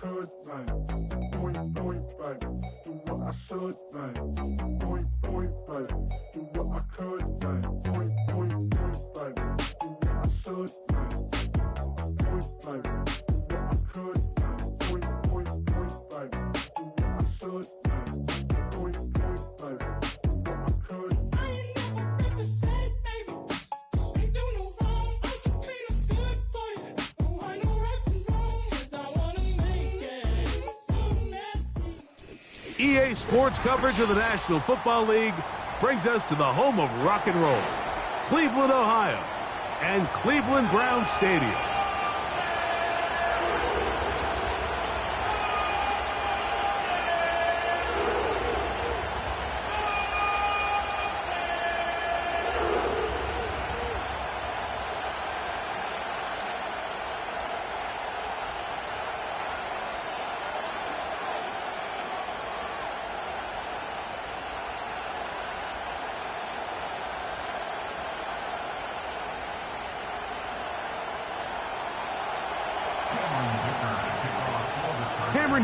could, man. Point, point, babe. Do what I should, man. Point, point, babe. Do what I could, man. Point, point, point, babe. Do what I should, man. Point, babe. Do what I could, man. Point, point, point, babe. Do what I should, man. Point, point, babe. Do what I could. I ain't never been the same, baby. Ain't do no wrong. I can be the good for you. Oh, I know right from wrong. 'Cause I wanna make it so nasty. EA Sports coverage of the National Football League brings us to the home of rock and roll, Cleveland, Ohio, and Cleveland Browns Stadium.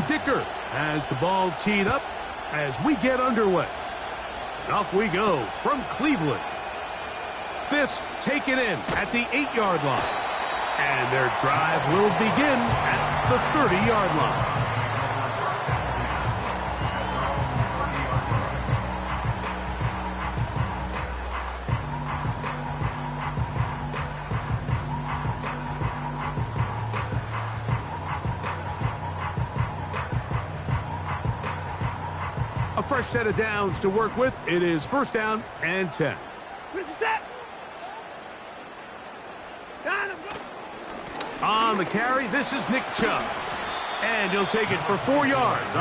Dicker has the ball teed up as we get underway. And off we go from Cleveland. This taken in at the 8-yard line. And their drive will begin at the 30-yard line. A fresh set of downs to work with. It is first down and 10. On the carry, this is Nick Chubb. And he'll take it for 4 yards.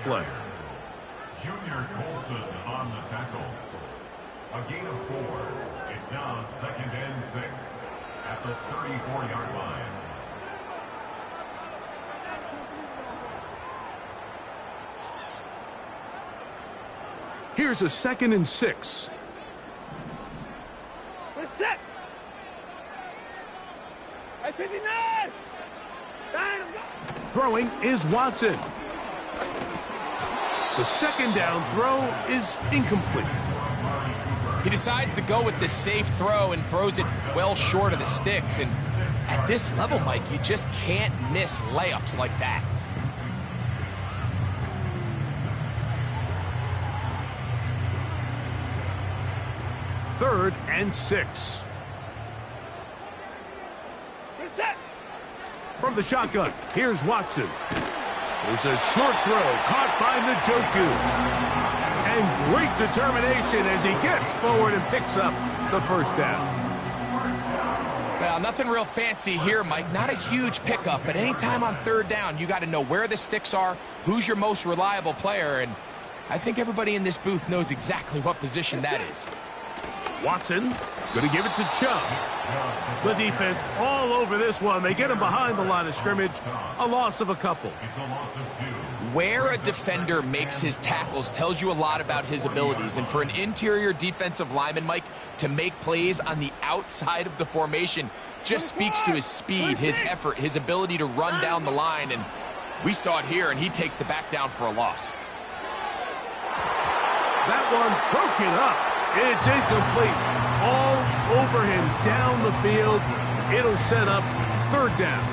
Play. Junior Colson on the tackle. A gain of 4. It's now 2nd and 6 at the 34-yard line. Here's a 2nd and 6. We're set. At 59. Throwing is Watson. The second down throw is incomplete. He decides to go with the safe throw and throws it well short of the sticks. And at this level, Mike, you just can't miss layups like that. Third and 6. Reset. From the shotgun, here's Watson. There's a short throw caught by Njoku. And great determination as he gets forward and picks up the first down. Well, nothing real fancy here, Mike. Not a huge pickup, but anytime on 3rd down, you got to know where the sticks are, who's your most reliable player, and I think everybody in this booth knows exactly what position that is. Watson going to give it to Chubb. The defense all over this one. They get him behind the line of scrimmage. A loss of a couple. Where a defender makes his tackles tells you a lot about his abilities. And for an interior defensive lineman, Mike, to make plays on the outside of the formation just speaks to his speed, his effort, his ability to run down the line. And we saw it here, and he takes the back down for a loss. That one broken up. It's incomplete. All cover him down the field. It'll set up third down.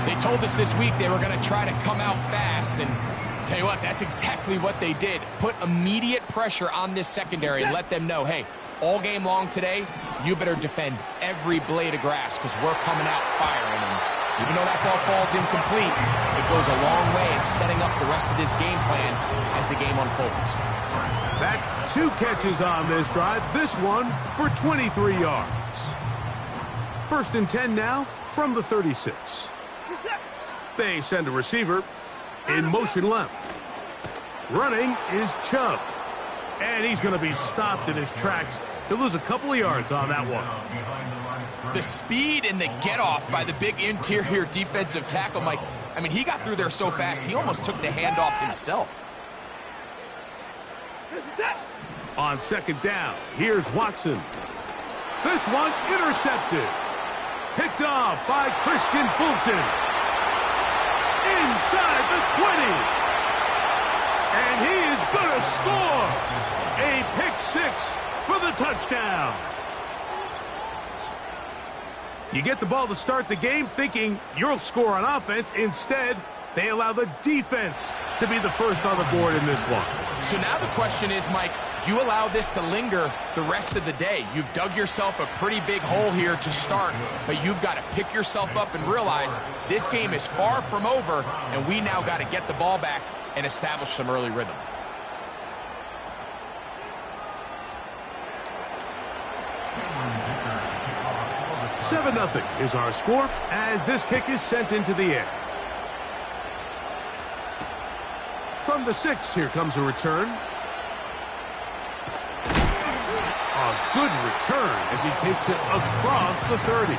They told us this week they were going to try to come out fast, and tell you what, that's exactly what they did. Put immediate pressure on this secondary and let them know, hey, all game long today, you better defend every blade of grass because we're coming out firing. And even though that ball falls incomplete, it goes a long way in setting up the rest of this game plan as the game unfolds. That's 2 catches on this drive, this one for 23 yards. First and 10 now from the 36. They send a receiver in motion left. Running is Chubb. And he's going to be stopped in his tracks. He'll lose a couple of yards on that one. The speed and the get-off by the big interior defensive tackle, Mike. I mean, he got through there so fast, he almost took the handoff himself. On second down, here's Watson. This one intercepted. Picked off by Christian Fulton. Inside the 20. And he is going to score. A pick 6 for the touchdown. You get the ball to start the game thinking you'll score on offense. Instead, they allow the defense to be the first on the board in this one. So now the question is, Mike, do you allow this to linger the rest of the day? You've dug yourself a pretty big hole here to start, but you've got to pick yourself up and realize this game is far from over, and we now got to get the ball back and establish some early rhythm. Seven 7-0 is our score as this kick is sent into the air. From the 6, here comes a return. A good return as he takes it across the 30.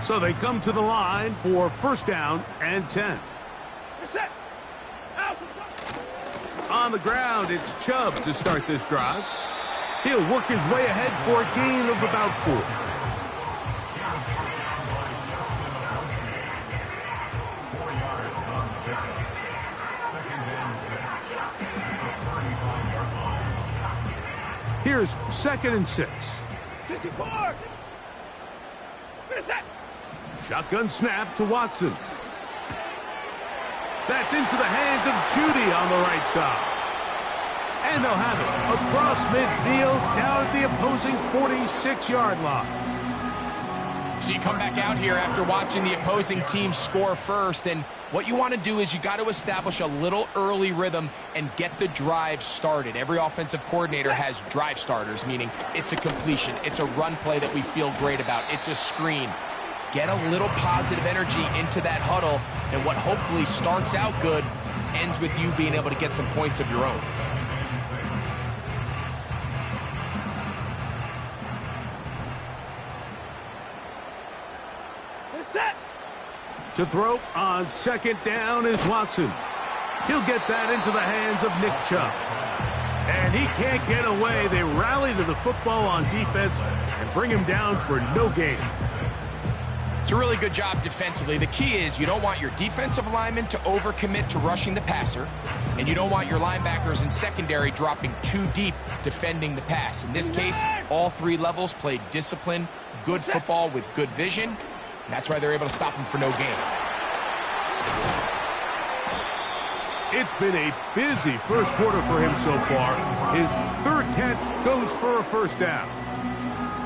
So they come to the line for first down and 10. On the ground, it's Chubb to start this drive. He'll work his way ahead for a gain of about 4. Here's second and 6. 54. Shotgun snap to Watson. That's into the hands of Judy on the right side. And they'll have it across midfield down at the opposing 46-yard line. So you come back out here after watching the opposing team score first, and what you want to do is you got to establish a little early rhythm and get the drive started. Every offensive coordinator has drive starters, meaning it's a completion, it's a run play that we feel great about, it's a screen. Get a little positive energy into that huddle, and what hopefully starts out good ends with you being able to get some points of your own. To throw on second down is Watson. He'll get that into the hands of Nick Chubb. And he can't get away. They rally to the football on defense and bring him down for no gain. It's a really good job defensively. The key is you don't want your defensive linemen to overcommit to rushing the passer, and you don't want your linebackers and secondary dropping too deep defending the pass. In this case, all 3 levels played disciplined, good football with good vision, and that's why they're able to stop him for no gain. It's been a busy first quarter for him so far. His 3rd catch goes for a first down.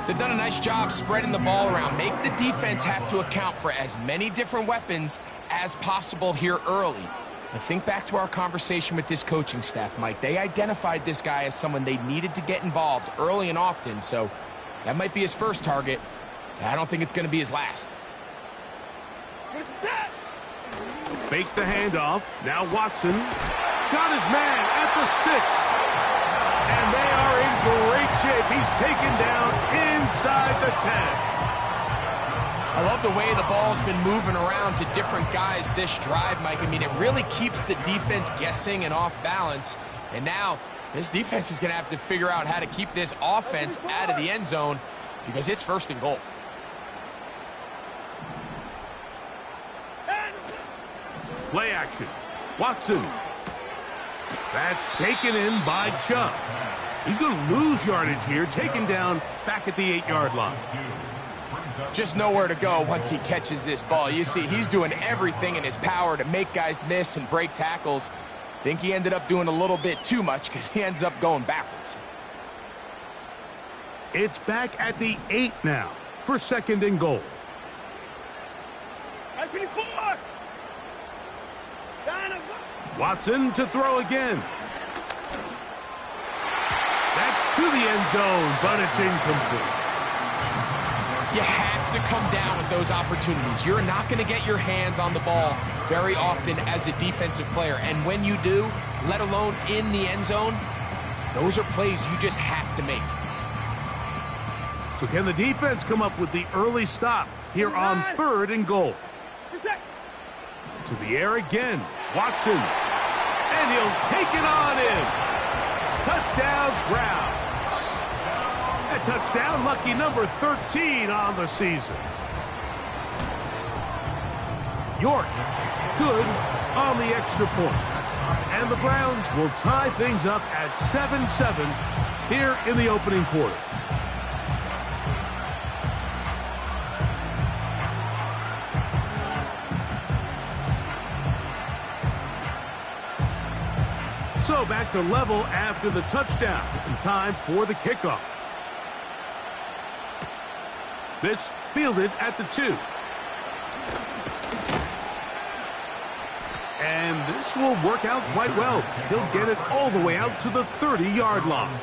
They've done a nice job spreading the ball around. Make the defense have to account for as many different weapons as possible here early. But think back to our conversation with this coaching staff, Mike. They identified this guy as someone they needed to get involved early and often, so that might be his first target. I don't think it's going to be his last. Fake the handoff. Now Watson got his man at the 6. And they are in great shape. He's taken down inside the 10. I love the way the ball's been moving around to different guys this drive, Mike. I mean, it really keeps the defense guessing and off balance. And now this defense is going to have to figure out how to keep this offense out of the end zone because it's first and goal. Play action. Watson. That's taken in by Chubb. He's going to lose yardage here, taken down back at the 8-yard line. Just nowhere to go once he catches this ball. You see, he's doing everything in his power to make guys miss and break tackles. Think he ended up doing a little bit too much because he ends up going backwards. It's back at the 8 now for 2nd and goal. I finish 4. Watson to throw again. That's to the end zone, but it's incomplete. You have to come down with those opportunities. You're not going to get your hands on the ball very often as a defensive player. And when you do, let alone in the end zone, those are plays you just have to make. So can the defense come up with the early stop here on 3rd and goal? To the air again. Watson. And he'll take it on in. Touchdown, Browns. A touchdown, lucky number 13 on the season. York, good on the extra point. And the Browns will tie things up at 7-7 here in the opening quarter. So back to level after the touchdown, and time for the kickoff. This fielded at the 2. And this will work out quite well. He'll get it all the way out to the 30-yard line.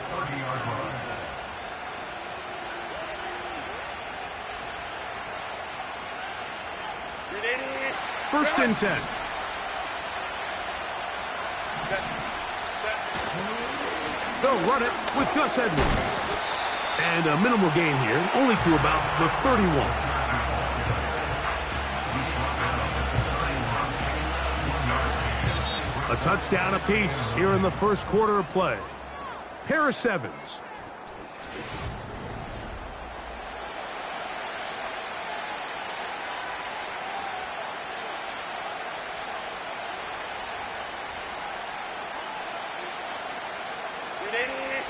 First and 10. They'll run it with Gus Edwards. And a minimal gain here, only to about the 31. A touchdown apiece here in the first quarter of play. Pair of 7s.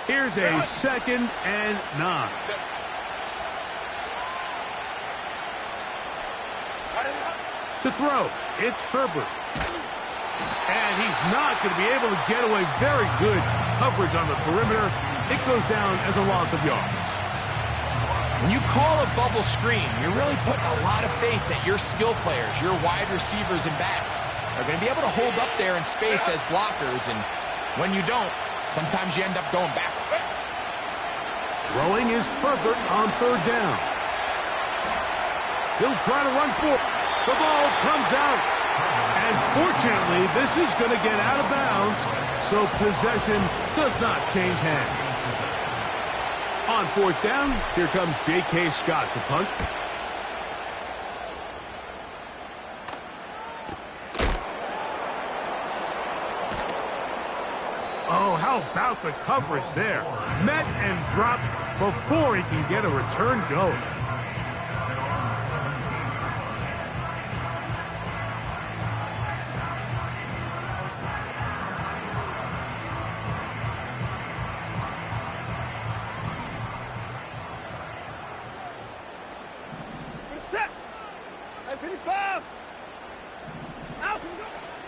Here's a 2nd and 9. To throw, it's Herbert. And he's not going to be able to get away. Very good coverage on the perimeter. It goes down as a loss of yards. When you call a bubble screen, you're really putting a lot of faith that your skill players, your wide receivers and backs, are going to be able to hold up there in space as blockers. And when you don't, sometimes you end up going backwards. Throwing is Herbert on 3rd down. He'll try to run for it. The ball comes out. And fortunately, this is going to get out of bounds, so possession does not change hands. On 4th down, here comes J.K. Scott to punt. Oh, how about the coverage there? Met and dropped before he can get a return going.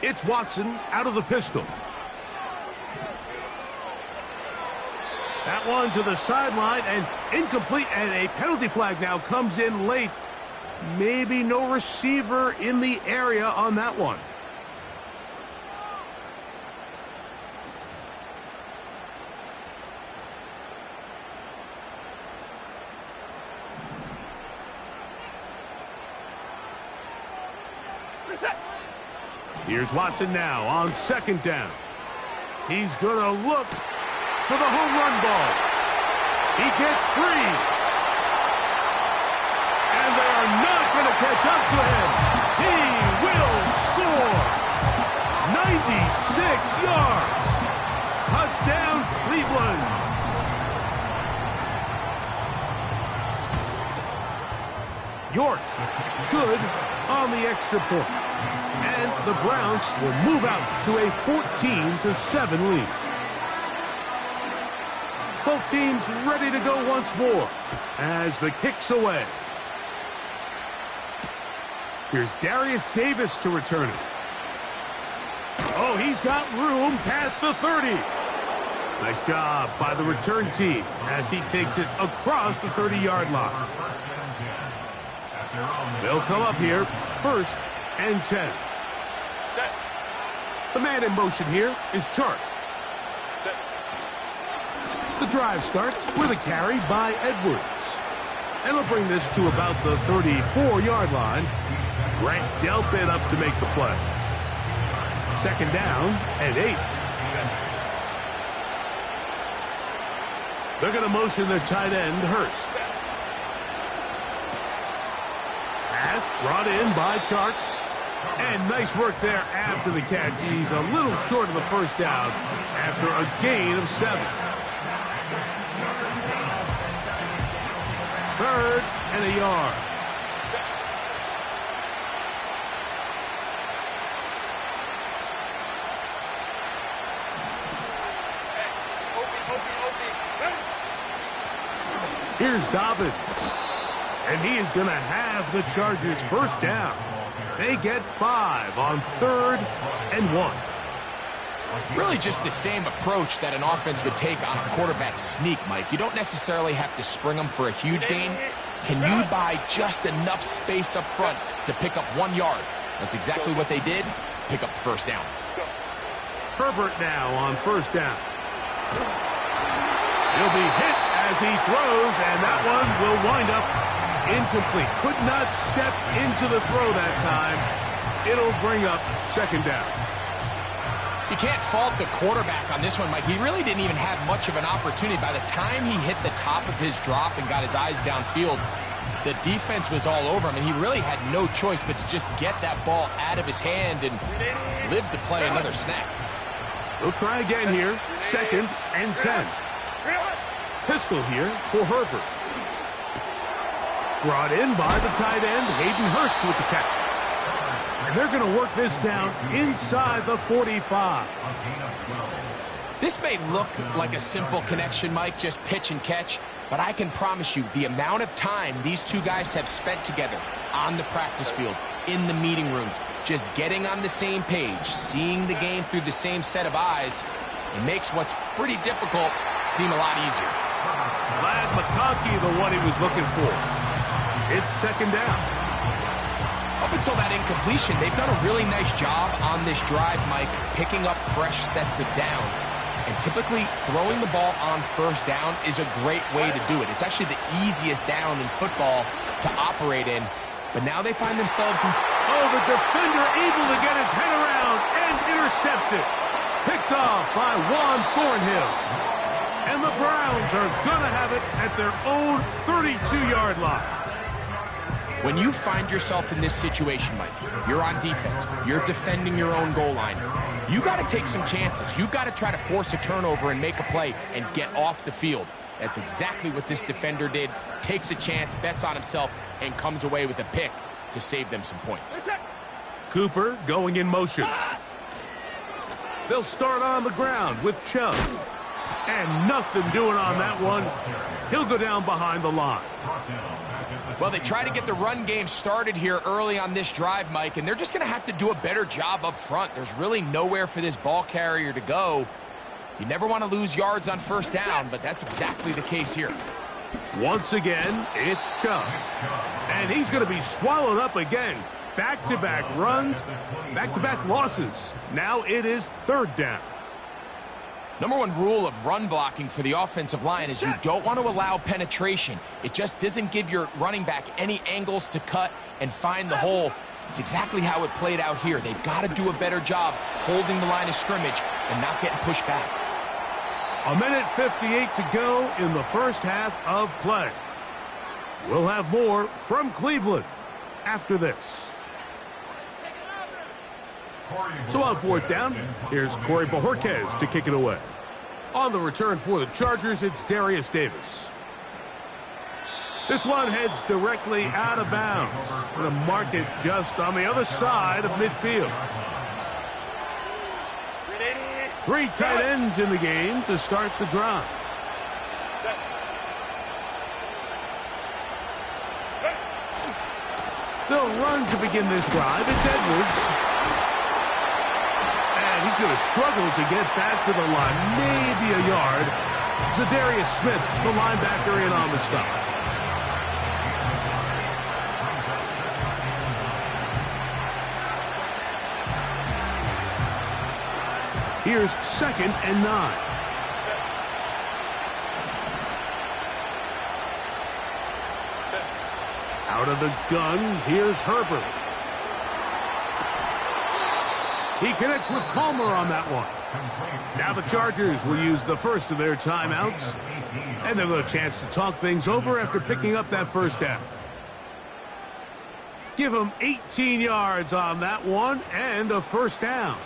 It's Watson out of the pistol. That one to the sideline and incomplete, and a penalty flag now comes in late. Maybe no receiver in the area on that one. Here's Watson now on 2nd down. He's going to look for the home run ball. He gets free. And they are not going to catch up to him. He will score. 96 yards. Touchdown, Cleveland. York, good on the extra point. And the Browns will move out to a 14-7 lead. Both teams ready to go once more as the kick's away. Here's Darius Davis to return it. Oh, he's got room past the 30. Nice job by the return team as he takes it across the 30-yard line. They'll come up here, 1st and 10. The man in motion here is Chark. The drive starts with a carry by Edwards. And we'll bring this to about the 34-yard line. Grant Delpit up to make the play. 2nd down and 8. They're going to motion their tight end, Hurst. Pass brought in by Chark. And nice work there after the catch. He's a little short of the 1st down after a gain of 7. 3rd and a yard. Here's Dobbins. And he is going to have the Chargers 1st down. They get 5 on 3rd and 1. Really just the same approach that an offense would take on a quarterback sneak, Mike. You don't necessarily have to spring them for a huge gain. Can you buy just enough space up front to pick up 1 yard? That's exactly what they did. Pick up the 1st down. Herbert now on 1st down. He'll be hit as he throws, and that one will wind up incomplete. Could not step into the throw that time. It'll bring up 2nd down. You can't fault the quarterback on this one, Mike. He really didn't even have much of an opportunity. By the time he hit the top of his drop and got his eyes downfield, the defense was all over him, and he really had no choice but to just get that ball out of his hand and live to play another snap. They'll try again here. 2nd and 10. Pistol here for Herbert. Brought in by the tight end, Hayden Hurst with the catch. And they're going to work this down inside the 45. This may look like a simple connection, Mike, just pitch and catch, but I can promise you the amount of time these two guys have spent together on the practice field, in the meeting rooms, just getting on the same page, seeing the game through the same set of eyes, it makes what's pretty difficult seem a lot easier. Glad McConkey the one he was looking for. It's 2nd down. Up until that incompletion, they've done a really nice job on this drive, Mike, picking up fresh sets of downs. And typically, throwing the ball on 1st down is a great way to do it. It's actually the easiest down in football to operate in. But now they find themselves in... Oh, the defender able to get his head around and intercepted. Picked off by Juan Thornhill. And the Browns are going to have it at their own 32-yard line. When you find yourself in this situation, Mike, you're on defense, you're defending your own goal line, you got to take some chances. You've got to try to force a turnover and make a play and get off the field. That's exactly what this defender did. Takes a chance, bets on himself, and comes away with a pick to save them some points. Cooper going in motion. They'll start on the ground with Chubb. And nothing doing on that one. He'll go down behind the line. Well, they try to get the run game started here early on this drive, Mike, and they're just going to have to do a better job up front. There's really nowhere for this ball carrier to go. You never want to lose yards on 1st down, but that's exactly the case here. Once again, it's Chubb. And he's going to be swallowed up again. Back-to-back runs, back-to-back losses. Now it is 3rd down. Number 1 rule of run blocking for the offensive line is you don't want to allow penetration. It just doesn't give your running back any angles to cut and find the hole. It's exactly how it played out here. They've got to do a better job holding the line of scrimmage and not getting pushed back. 1:58 to go in the 1st half of play. We'll have more from Cleveland after this. So on 4th down, here's Corey Bojorquez to kick it away. On the return for the Chargers, it's Darius Davis. This one heads directly out of bounds. Going to mark it just on the other side of midfield. 3 tight ends in the game to start the drive. They'll run to begin this drive. It's Edwards. And he's going to struggle to get back to the line. Maybe a yard. Zadarius Smith, the linebacker, in on the stop. Here's 2nd and 9. Out of the gun, here's Herbert. He connects with Palmer on that one. Now the Chargers will use the first of their timeouts, and they'll have a chance to talk things over after picking up that first down. Give them 18 yards on that one and a first down.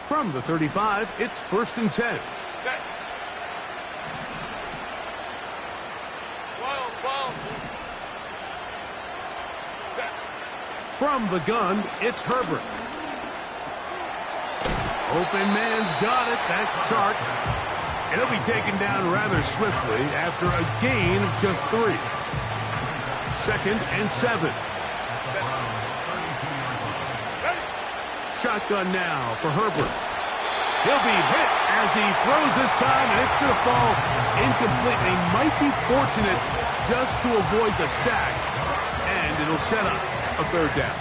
From the 35, it's 1st and 10. From the gun, it's Herbert. Open man's got it. That's Chark. And he'll be taken down rather swiftly after a gain of just 3. 2nd and 7. Shotgun now for Herbert. He'll be hit as he throws this time, and it's going to fall incomplete. They might be fortunate just to avoid the sack, and it'll set up a 3rd down.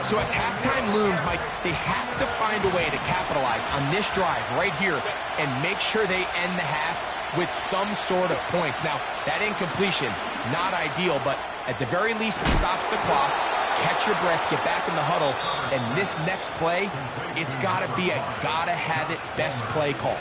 So as halftime looms, Mike, they have to find a way to capitalize on this drive right here and make sure they end the half with some sort of points. Now, that incompletion, not ideal, but at the very least, it stops the clock. Catch your breath, get back in the huddle, and this next play, it's got to be a gotta-have-it best play call.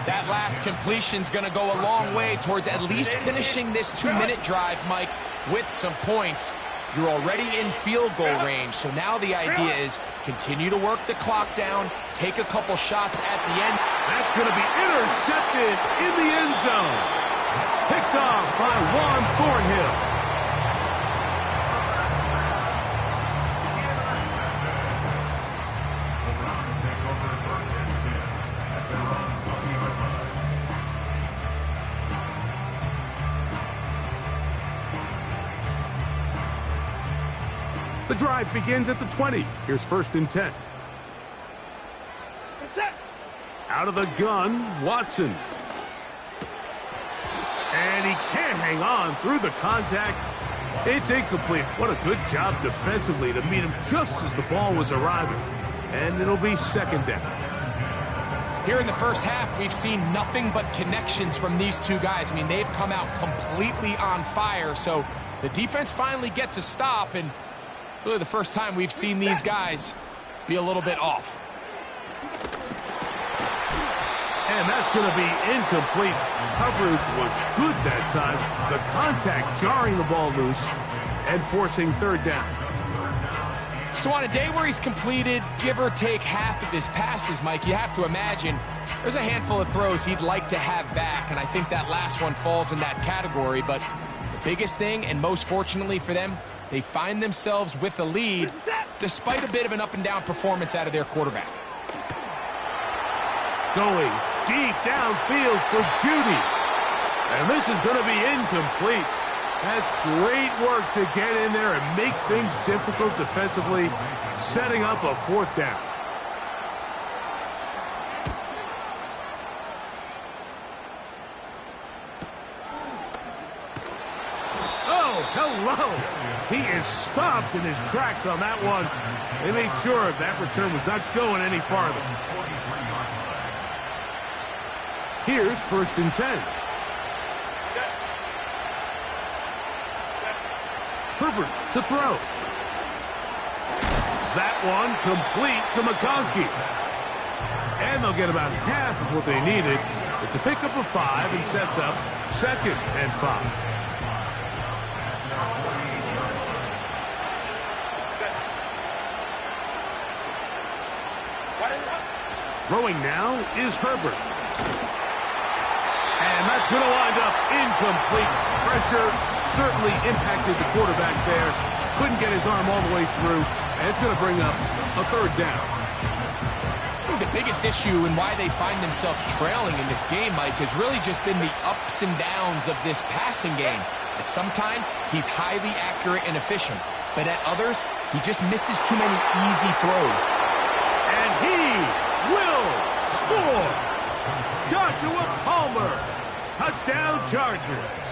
That last completion's going to go a long way towards at least finishing this 2-minute drive, Mike, with some points. You're already in field goal range, so now the idea is continue to work the clock down, take a couple shots at the end. That's going to be intercepted in the end zone. Picked off by Juan Thornhill. The drive begins at the 20. Here's 1st and 10. Out of the gun, Watson. And he can't hang on through the contact. It's incomplete. What a good job defensively to meet him just as the ball was arriving. And it'll be 2nd down. Here in the first half, we've seen nothing but connections from these two guys. I mean, they've come out completely on fire. So the defense finally gets a stop, and really the first time we've seen these guys be a little bit off. And that's going to be incomplete. Coverage was good that time. The contact jarring the ball loose and forcing 3rd down. So on a day where he's completed, give or take half of his passes, Mike, you have to imagine there's a handful of throws he'd like to have back, and I think that last one falls in that category. But the biggest thing, and most fortunately for them, they find themselves with a lead despite a bit of an up-and-down performance out of their quarterback. Going deep downfield for Judy. And this is going to be incomplete. That's great work to get in there and make things difficult defensively, setting up a 4th down. Oh, hello. He is stopped in his tracks on that one. They made sure that return was not going any farther. Here's 1st and 10. Herbert to throw. That one complete to McConkey. And they'll get about half of what they needed. It's a pickup of 5 and sets up 2nd and 5. Throwing now is Herbert. And that's going to wind up incomplete. Pressure certainly impacted the quarterback there. Couldn't get his arm all the way through. And it's going to bring up a third down. I think the biggest issue and why they find themselves trailing in this game, Mike, has really just been the ups and downs of this passing game. At sometimes, he's highly accurate and efficient. But at others, he just misses too many easy throws. And he will score. Joshua Palmer. Touchdown Chargers.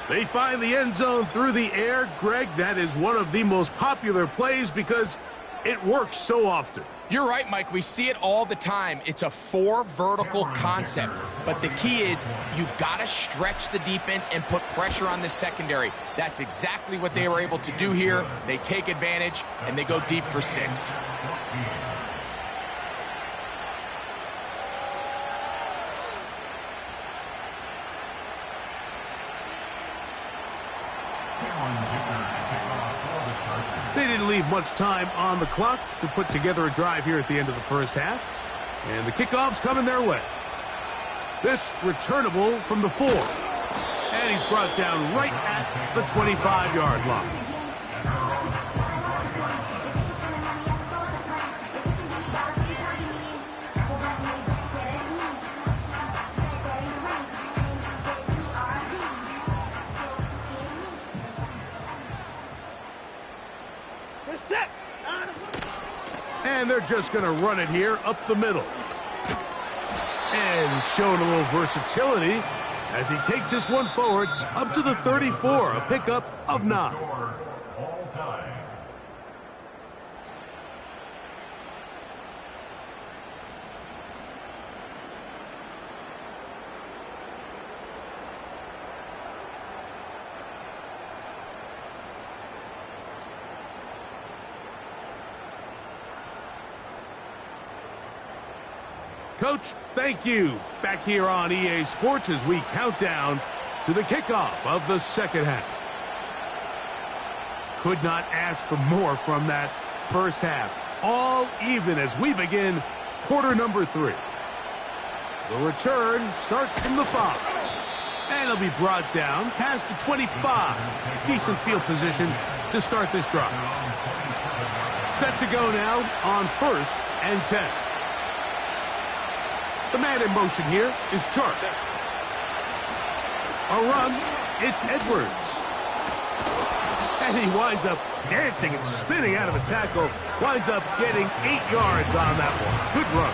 They find the end zone through the air. Greg, that is one of the most popular plays because it works so often. You're right, Mike. We see it all the time. It's a 4 vertical concept. But the key is you've got to stretch the defense and put pressure on the secondary. That's exactly what they were able to do here. They take advantage, and they go deep for 6. They didn't leave much time on the clock to put together a drive here at the end of the first half. And the kickoff's coming their way. This returnable from the 4. And he's brought down right at the 25-yard line. And they're just going to run it here up the middle. And showing a little versatility as he takes this one forward up to the 34, a pickup of 9. All time. Coach, thank you. Back here on EA Sports as we count down to the kickoff of the second half. Could not ask for more from that first half. All even as we begin quarter number 3. The return starts from the 5. And it'll be brought down past the 25. Decent field position to start this drive. Set to go now on 1st and 10. The man in motion here is Chark. A run, it's Edwards. And he winds up dancing and spinning out of a tackle. Winds up getting 8 yards on that one. Good run.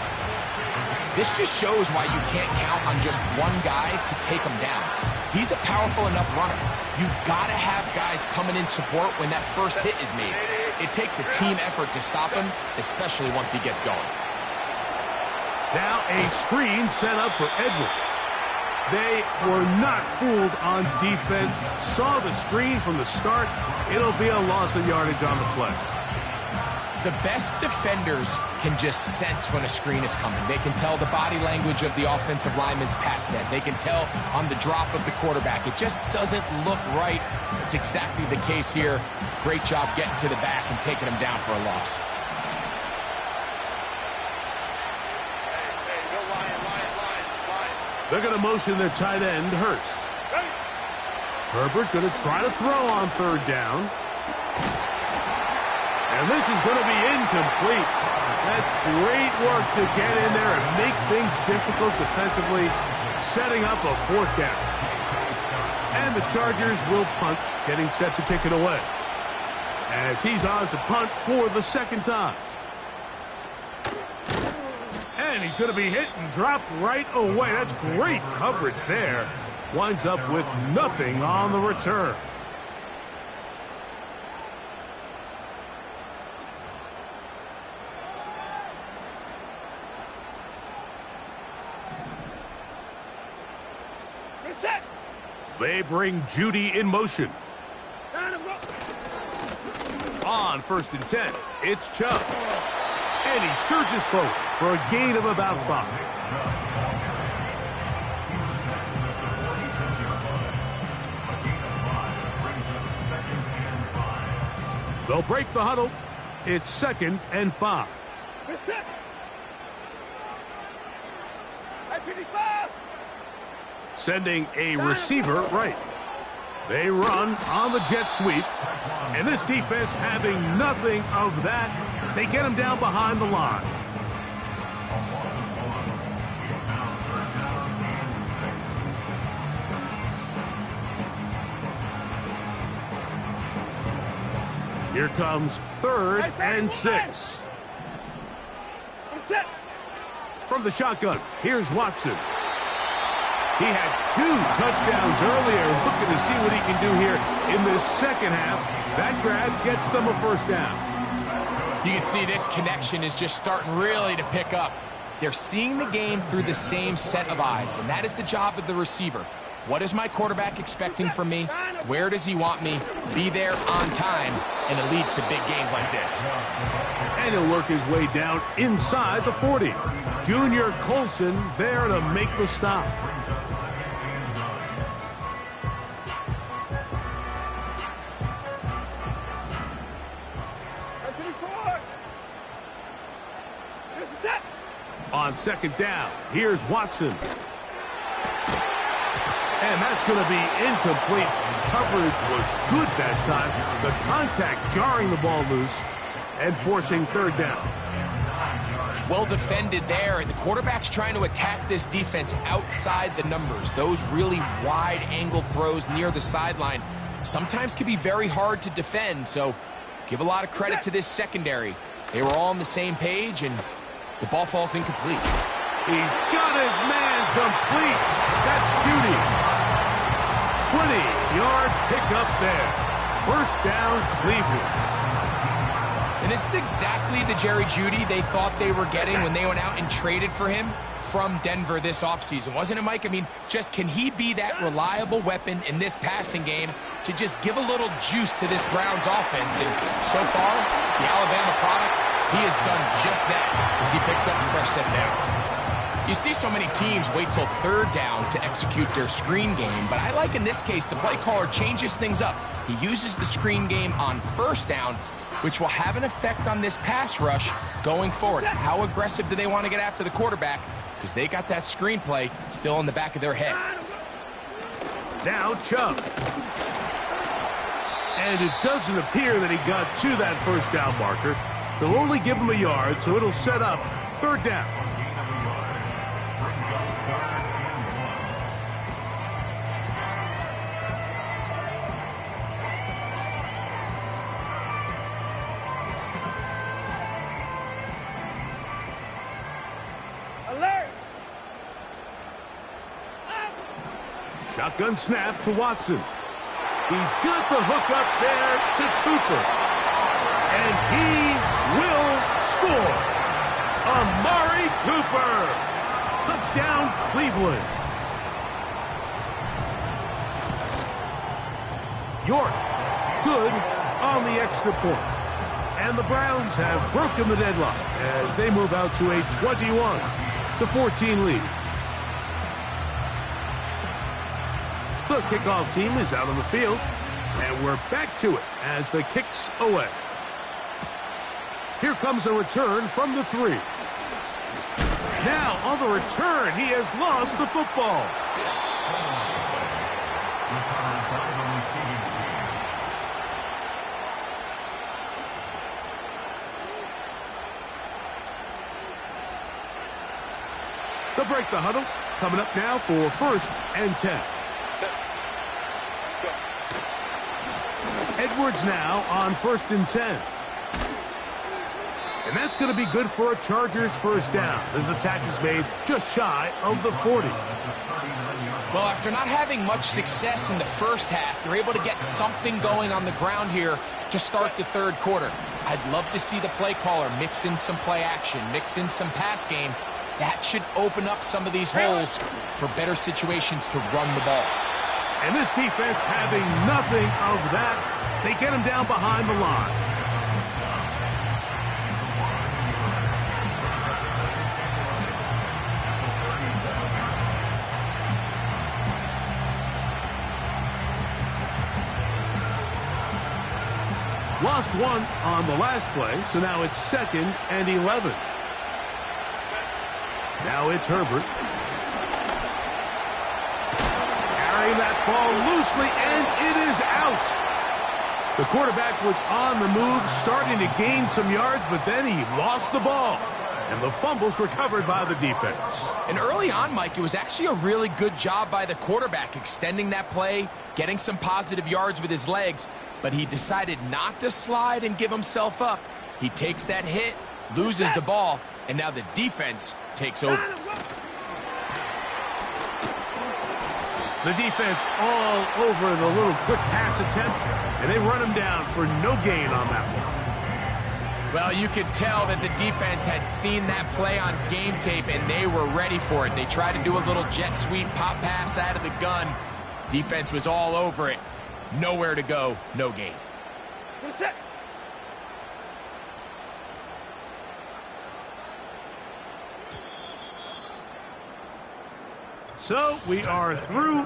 This just shows why you can't count on just one guy to take him down. He's a powerful enough runner. You've got to have guys coming in support when that first hit is made. It takes a team effort to stop him, especially once he gets going. Now a screen set up for Edwards. They were not fooled on defense. Saw the screen from the start. It'll be a loss of yardage on the play. The best defenders can just sense when a screen is coming. They can tell the body language of the offensive lineman's pass set. They can tell on the drop of the quarterback. It just doesn't look right. It's exactly the case here. Great job getting to the back and taking him down for a loss. They're going to motion their tight end, Hurst. Herbert going to try to throw on 3rd down. And this is going to be incomplete. That's great work to get in there and make things difficult defensively, setting up a 4th down. And the Chargers will punt, getting set to kick it away. As he's on to punt for the 2nd time. And he's going to be hit and dropped right away. That's great coverage there. Winds up with nothing on the return. Reset. They bring Judy in motion. On 1st and 10, it's Chubb. And he surges forward for a gain of about 5. They'll break the huddle. It's 2nd and 5. Reset. At 55. Sending a receiver right. They run on the jet sweep. And this defense having nothing of that. They get him down behind the line. Here comes 3rd and 6. Reset. From the shotgun, here's Watson. He had 2 touchdowns earlier, looking to see what he can do here in this second half. That grab gets them a first down. You can see this connection is just starting really to pick up. They're seeing the game through the same set of eyes, and that is the job of the receiver. What is my quarterback expecting from me? Where does he want me? Be there on time, and it leads to big games like this. And he'll work his way down inside the 40. Junior Colson there to make the stop. At 54. Reset. On second down, here's Watson. And that's going to be incomplete. Coverage was good that time. The contact jarring the ball loose and forcing 3rd down. Well defended there. The quarterback's trying to attack this defense outside the numbers. Those really wide angle throws near the sideline sometimes can be very hard to defend. So give a lot of credit to this secondary. They were all on the same page, and the ball falls incomplete. He's got his man complete. That's Judy. 20-yard pickup there. First down, Cleveland. And this is exactly the Jerry Jeudy they thought they were getting when they went out and traded for him from Denver this offseason. Wasn't it, Mike? I mean, just can he be that reliable weapon in this passing game to just give a little juice to this Browns offense? And so far, the Alabama product, he has done just that as he picks up a fresh set of downs. You see so many teams wait till 3rd down to execute their screen game, but I like in this case the play caller changes things up. He uses the screen game on 1st down, which will have an effect on this pass rush going forward. How aggressive do they want to get after the quarterback? Because they got that screenplay still in the back of their head. Now Chubb. And it doesn't appear that he got to that 1st down marker. They'll only give him a yard, so it'll set up 3rd down. Alert. Shotgun snap to Watson. He's got the hook up there to Cooper. And he will score. Amari Cooper. Touchdown, Cleveland. York, good on the extra point. And the Browns have broken the deadlock as they move out to a 21-14 lead. The kickoff team is out on the field, and we're back to it as the kick's away. Here comes a return from the 3. Now on the return, he has lost the football. They'll break the huddle. Coming up now for 1st and 10. Edwards now on 1st and 10. And that's going to be good for a Chargers 1st down as the tackle's made just shy of the 40. Well, after not having much success in the first half, they're able to get something going on the ground here to start the 3rd quarter. I'd love to see the play caller mix in some play action, mix in some pass game. That should open up some of these holes for better situations to run the ball. And this defense having nothing of that. They get him down behind the line. Lost one on the last play, so now it's 2nd and 11. Now it's Herbert. Carrying that ball loosely, and it is out. The quarterback was on the move, starting to gain some yards, but then he lost the ball. And the fumble's recovered by the defense. And early on, Mike, it was actually a really good job by the quarterback, extending that play, getting some positive yards with his legs, but he decided not to slide and give himself up. He takes that hit, loses the ball, and now the defense takes over. The defense all over the little quick pass attempt, and they run him down for no gain on that one. Well, you could tell that the defense had seen that play on game tape, and they were ready for it. They tried to do a little jet sweep pop pass out of the gun. Defense was all over it. Nowhere to go, no gain. So we are through.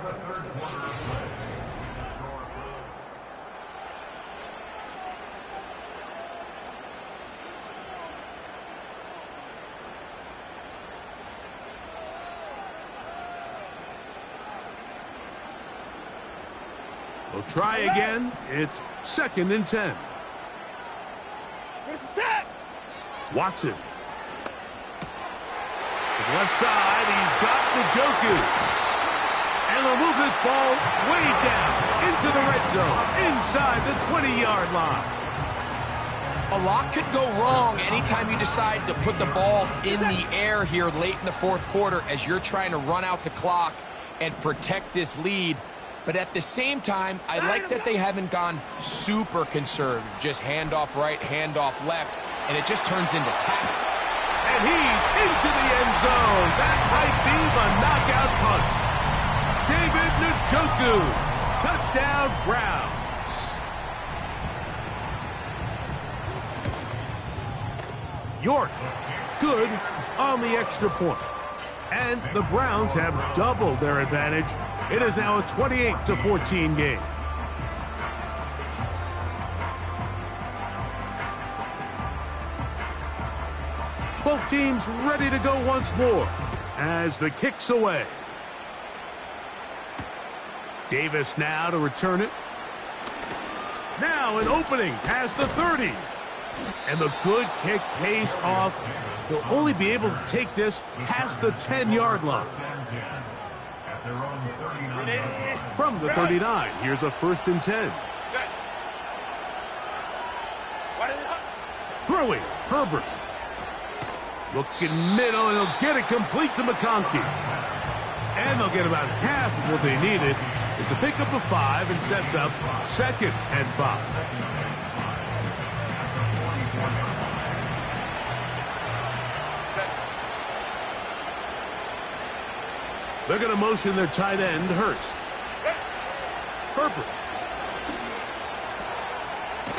We'll try again. It's 2nd and 10. Watson. To the left side, he's got Njoku. And they'll move this ball way down into the red zone, inside the 20-yard line. A lot could go wrong anytime you decide to put the ball in the air here late in the 4th quarter as you're trying to run out the clock and protect this lead. But at the same time, I like that they haven't gone super conservative. Just handoff right, handoff left, and it just turns into tackle. And he's into the end zone. That might be the knockout punch. David Njoku. Touchdown, Browns. York, good on the extra point. And the Browns have doubled their advantage. It is now a 28-14 game. Both teams ready to go once more as the kick's away. Davis now to return it. Now an opening past the 30. And the good kick pays off. He'll only be able to take this past the 10-yard line. From the 39, here's a 1st and 10. Throwing, Herbert. Looking middle, and he'll get it complete to McConkey. And they'll get about half of what they needed. It's a pickup of 5 and sets up 2nd and 5. They're going to motion their tight end, Hurst. Herbert.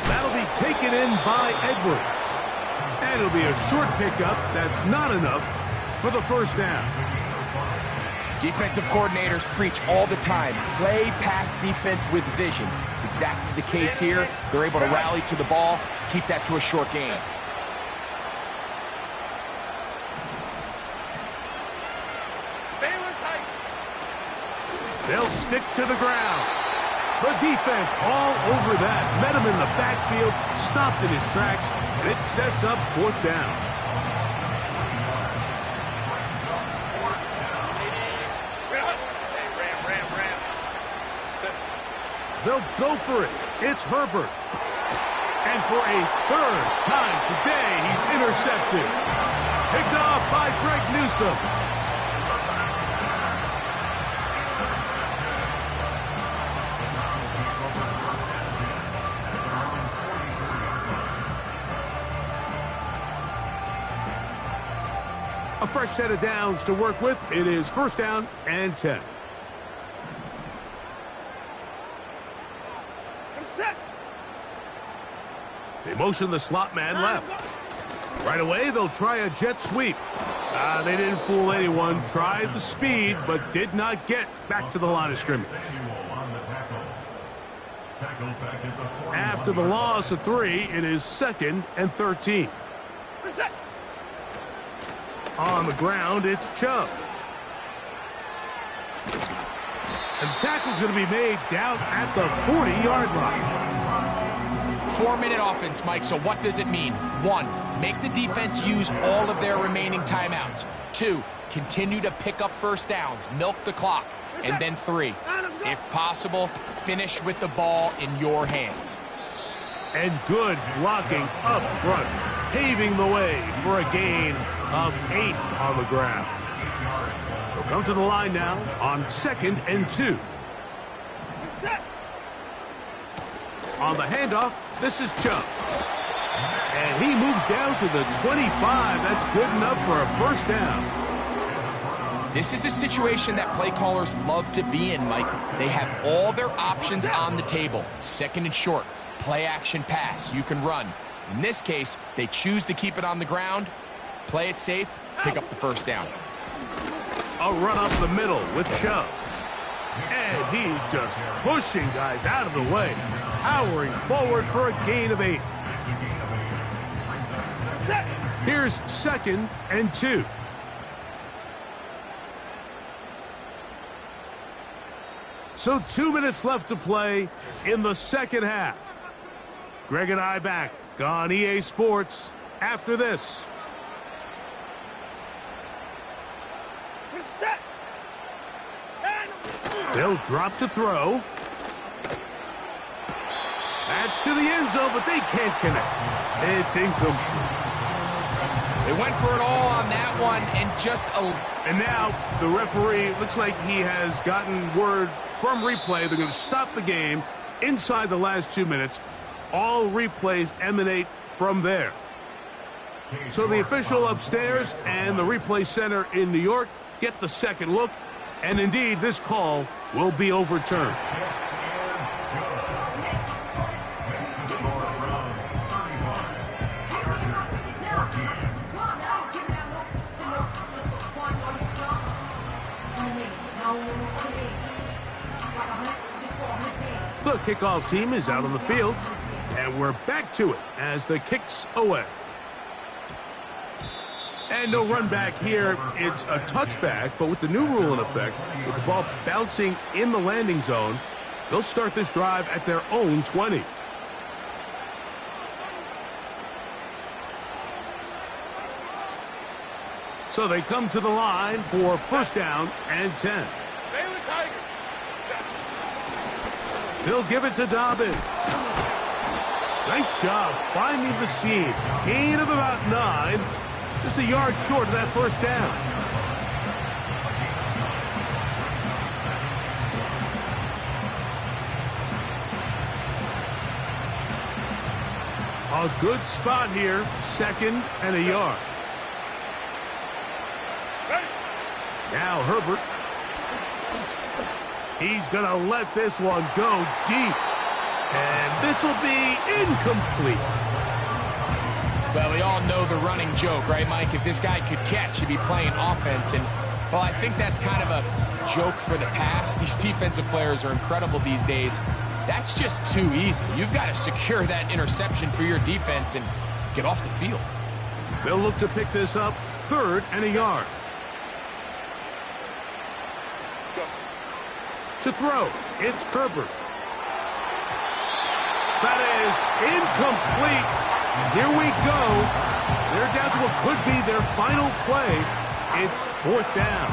That'll be taken in by Edwards. And it'll be a short pickup. That's not enough for the 1st down. Defensive coordinators preach all the time, play pass defense with vision. It's exactly the case here. They're able to rally to the ball, keep that to a short gain. They'll stick to the ground. The defense all over that. Met him in the backfield, stopped in his tracks, and it sets up 4th down. They'll go for it. It's Herbert. And for a 3rd time today, he's intercepted. Picked off by Greg Newsome. A fresh set of downs to work with. It is 1st down and 10. They motion the slot man left. Right away, they'll try a jet sweep. They didn't fool anyone. Tried the speed, but did not get back to the line of scrimmage. After the loss of 3, it is 2nd and 13. On the ground, it's Chubb. And the tackle's going to be made down at the 40-yard line. 4-minute offense, Mike, so what does it mean? 1, make the defense use all of their remaining timeouts. 2, continue to pick up first downs, milk the clock. And then 3, if possible, finish with the ball in your hands. And good blocking up front, paving the way for a gain of 8 on the ground. They'll come to the line now on 2nd and 2. On the handoff, this is Chubb. And he moves down to the 25. That's good enough for a first down. This is a situation that play callers love to be in, Mike. They have all their options on the table. 2nd and short, play action pass, you can run. In this case, they choose to keep it on the ground, play it safe, pick up the first down. A run up the middle with Chubb. And he's just pushing guys out of the way, powering forward for a gain of 8. Here's 2nd and 2. So 2 minutes left to play in the second half. Greg and I back on EA Sports after this. They'll drop to throw. That's to the end zone, but they can't connect. It's incomplete. They went for it all on that one and just And now the referee looks like he has gotten word from replay. They're going to stop the game inside the last 2 minutes. All replays emanate from there. So the official upstairs and the replay center in New York get the second look. And indeed, this call will be overturned. The kickoff team is out on the field, and we're back to it as the kick's away. And no run back here. It's a touchback, but with the new rule in effect, with the ball bouncing in the landing zone, they'll start this drive at their own 20. So they come to the line for first down and 10. They'll give it to Dobbins. Nice job finding the seam. Gain of about 9. Just a yard short of that first down. A good spot here. 2nd and a yard. Now Herbert. He's going to let this one go deep. And this will be incomplete. Well, we all know the running joke, right, Mike? If this guy could catch, he'd be playing offense. And, well, I think that's kind of a joke for the past. These defensive players are incredible these days. That's just too easy. You've got to secure that interception for your defense and get off the field. They'll look to pick this up 3rd and a yard. To throw, it's Herbert. That is incomplete. Here we go. They're down to what could be their final play. It's 4th down.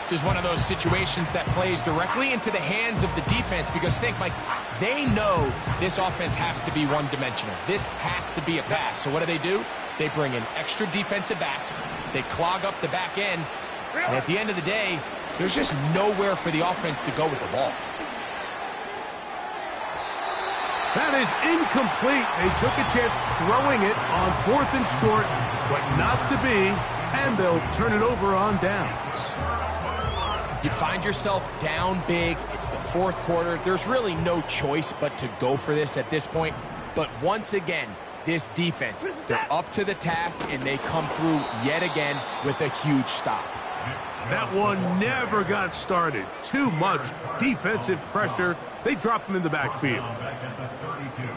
This is one of those situations that plays directly into the hands of the defense because think, Mike, they know this offense has to be one-dimensional. This has to be a pass. So what do? They bring in extra defensive backs. They clog up the back end. And at the end of the day, there's just nowhere for the offense to go with the ball. That is incomplete. They took a chance throwing it on 4th and short, but not to be, and they'll turn it over on downs. You find yourself down big. It's the 4th quarter. There's really no choice but to go for this at this point. But once again, this defense, they're up to the task, and they come through yet again with a huge stop. That one never got started. Too much defensive pressure. They drop him in the backfield.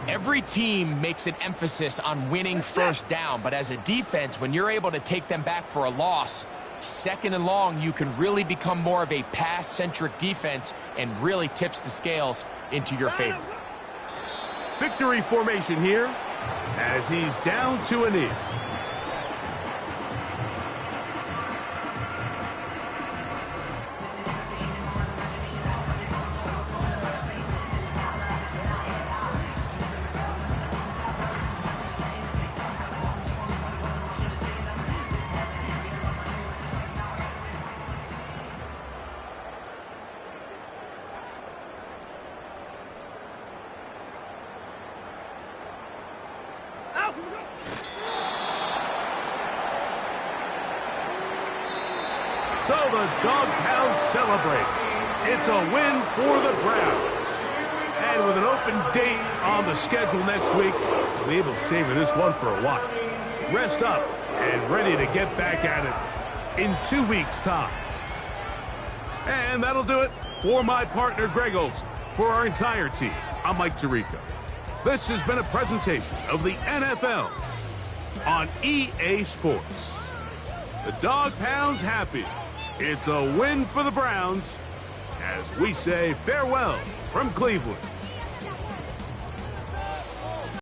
Every team makes an emphasis on winning first down, but as a defense, when you're able to take them back for a loss, second and long, you can really become more of a pass-centric defense and really tips the scales into your favor. Victory formation here as he's down to a knee. So the Dog Pound celebrates. It's a win for the Browns. And with an open date on the schedule next week, we'll be able to savor this one for a while. Rest up and ready to get back at it in 2 weeks' time. And that'll do it for my partner, Greg Olson. For our entire team, I'm Mike Tirico. This has been a presentation of the NFL on EA Sports. The Dog Pound's happy. It's a win for the Browns as we say farewell from Cleveland.